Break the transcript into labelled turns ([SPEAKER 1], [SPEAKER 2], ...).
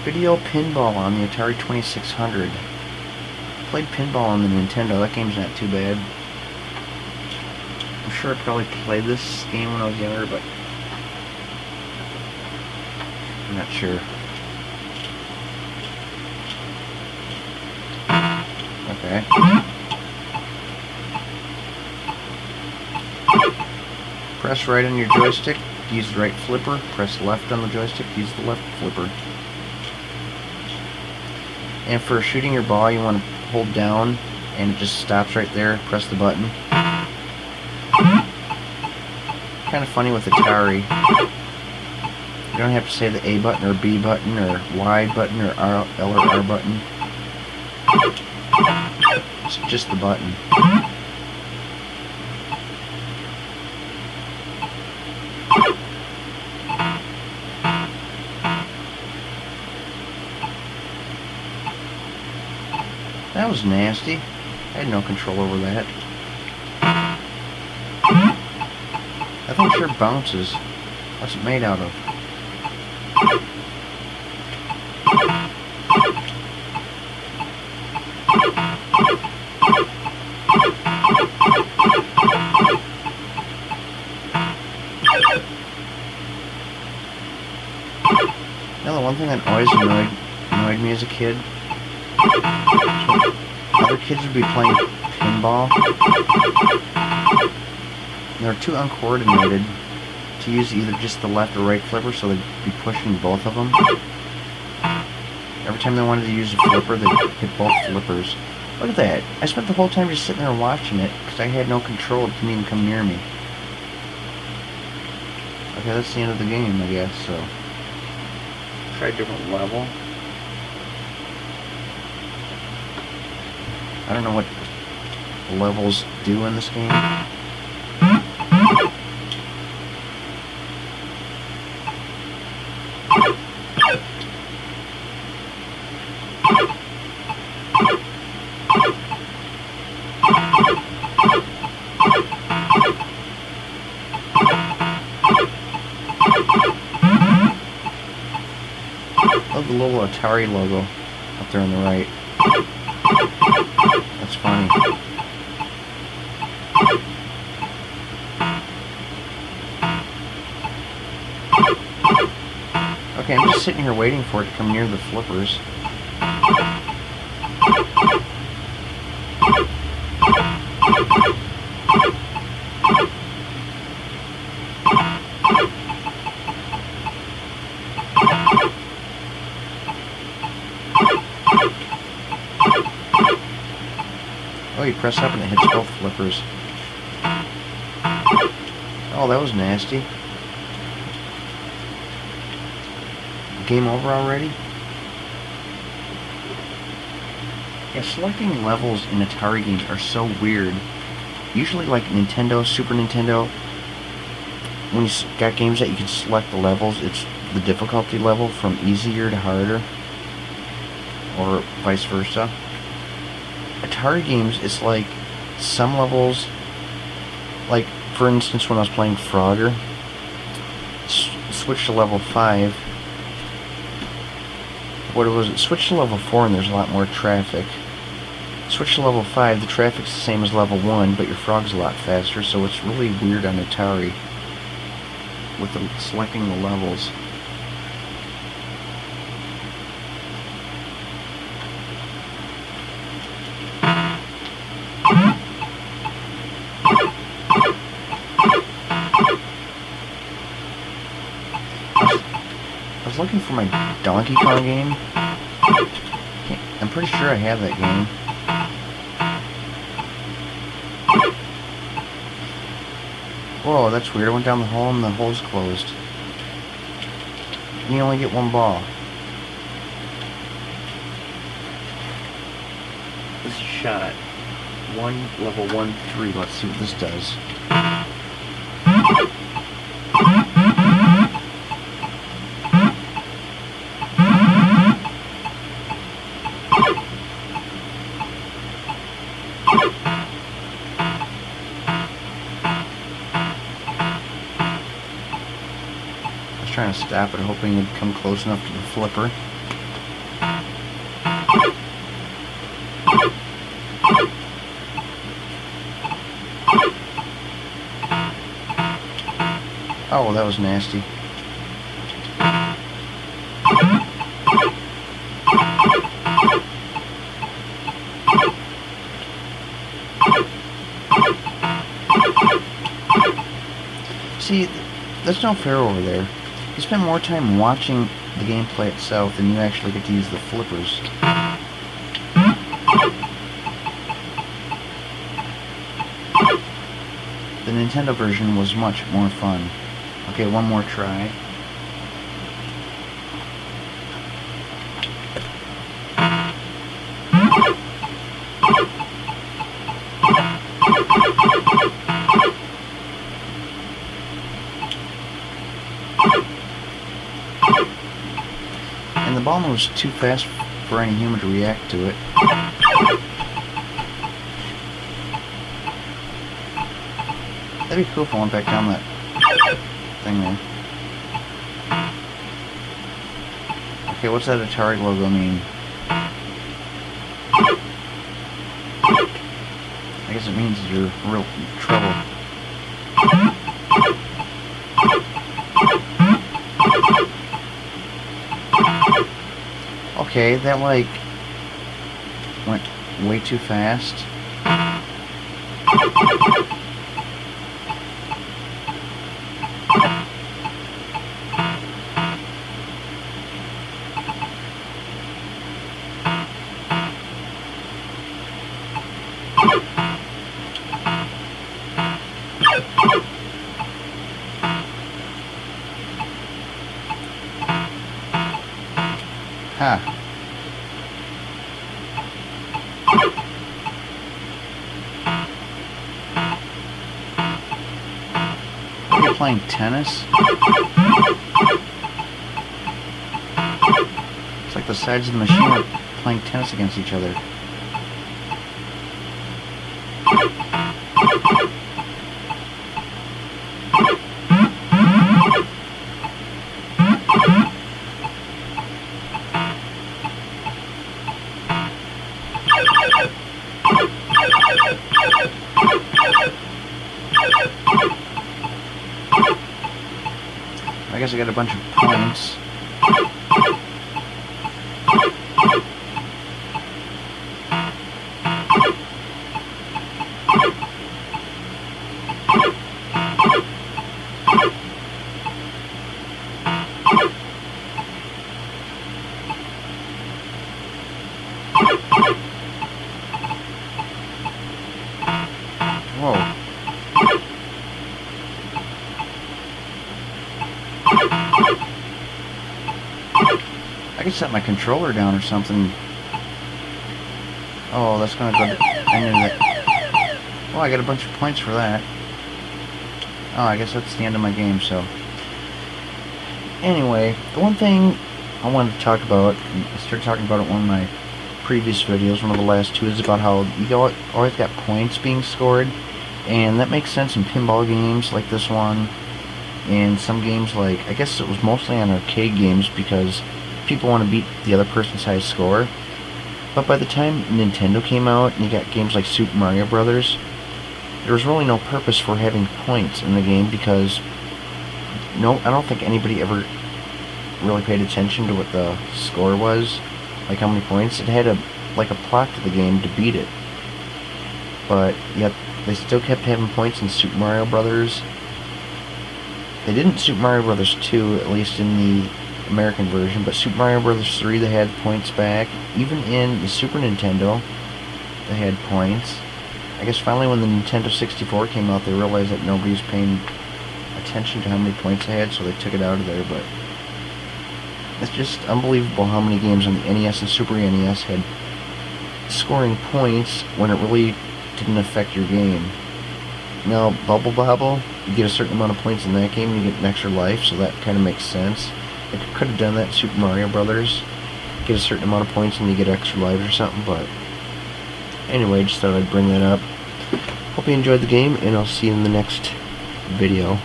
[SPEAKER 1] Video pinball on the Atari 2600. Played pinball on the Nintendo. That game's not too bad. I'm sure I probably played this game when I was younger, but I'm not sure. Okay. Press right on your joystick, use the right flipper. Press left on the joystick, use the left flipper. And for shooting your ball, you want to hold down, and it just stops right there. Press the button. Kind of funny with Atari. You don't have to say the A button or B button or Y button or L or R button. It's just the button. That was nasty. I had no control over that. That thing sure bounces. What's it made out of? You know, the one thing that always annoyed me as a kid, other kids would be playing pinball. They're too uncoordinated to use either just the left or right flipper, so they'd be pushing both of them. Every time they wanted to use a flipper, they'd hit both flippers. Look at that. I spent the whole time just sitting there watching it because I had no control. It didn't even come near me. Okay, that's the end of the game, I guess, so. Try a different level. I don't know what levels do in this game. Love the little Atari logo up there on the right. That's funny. Okay, I'm just sitting here waiting for it to come near the flippers. Oh, you press up and it hits both flippers. Oh, that was nasty. Game over already? Yeah, selecting levels in Atari games are so weird. Usually like Nintendo, Super Nintendo, when you got games that you can select the levels, it's the difficulty level from easier to harder, or vice versa. Atari games, it's like some levels, like for instance when I was playing Frogger, switch to level 5. What was it? Switch to level 4 and there's a lot more traffic. Switch to level 5, the traffic's the same as level 1, but your frog's a lot faster, so it's really weird on Atari with selecting the levels. I was looking for my Donkey Kong game. I'm pretty sure I have that game. Whoa, that's weird. I went down the hole and the hole's closed. And you only get one ball. This is shot. Level 1-3. Let's see what this does. Trying to stop it, hoping it'd come close enough to the flipper. Oh, that was nasty. See, that's no fair over there. You spend more time watching the gameplay itself than you actually get to use the flippers. The Nintendo version was much more fun. Okay, one more try. And the ball moves too fast for any human to react to it. That'd be cool if I went back down that thing there. Okay, what's that Atari logo mean? I guess it means you're in real trouble. Okay, that like went way too fast. Ha. Are you playing tennis? It's like the sides of the machine are playing tennis against each other. I guess I got a bunch of points. Whoa. I could set my controller down or something. Oh, that's gonna go to the end of that. Oh, I got a bunch of points for that. Oh, I guess that's the end of my game, so. Anyway, the one thing I wanted to talk about, and I started talking about it in one of my previous videos, one of the last two, is about how you always got points being scored. And that makes sense in pinball games like this one. And some games like, I guess it was mostly on arcade games because people want to beat the other person's high score. But by the time Nintendo came out and you got games like Super Mario Brothers, there was really no purpose for having points in the game because I don't think anybody ever really paid attention to what the score was, like how many points. It had a plot to the game to beat it. But yet they still kept having points in Super Mario Brothers. They didn't Super Mario Brothers 2, at least in the American version, but Super Mario Brothers 3 they had points back. Even in the Super Nintendo, they had points. I guess finally when the Nintendo 64 came out, they realized that nobody was paying attention to how many points they had, so they took it out of there. But it's just unbelievable how many games on the NES and Super NES had scoring points when it really didn't affect your game. Now, Bubble Bobble, you get a certain amount of points in that game and you get an extra life, so that kind of makes sense. They could have done that in Super Mario Brothers. Get a certain amount of points and you get extra lives or something, but anyway, just thought I'd bring that up. Hope you enjoyed the game, and I'll see you in the next video.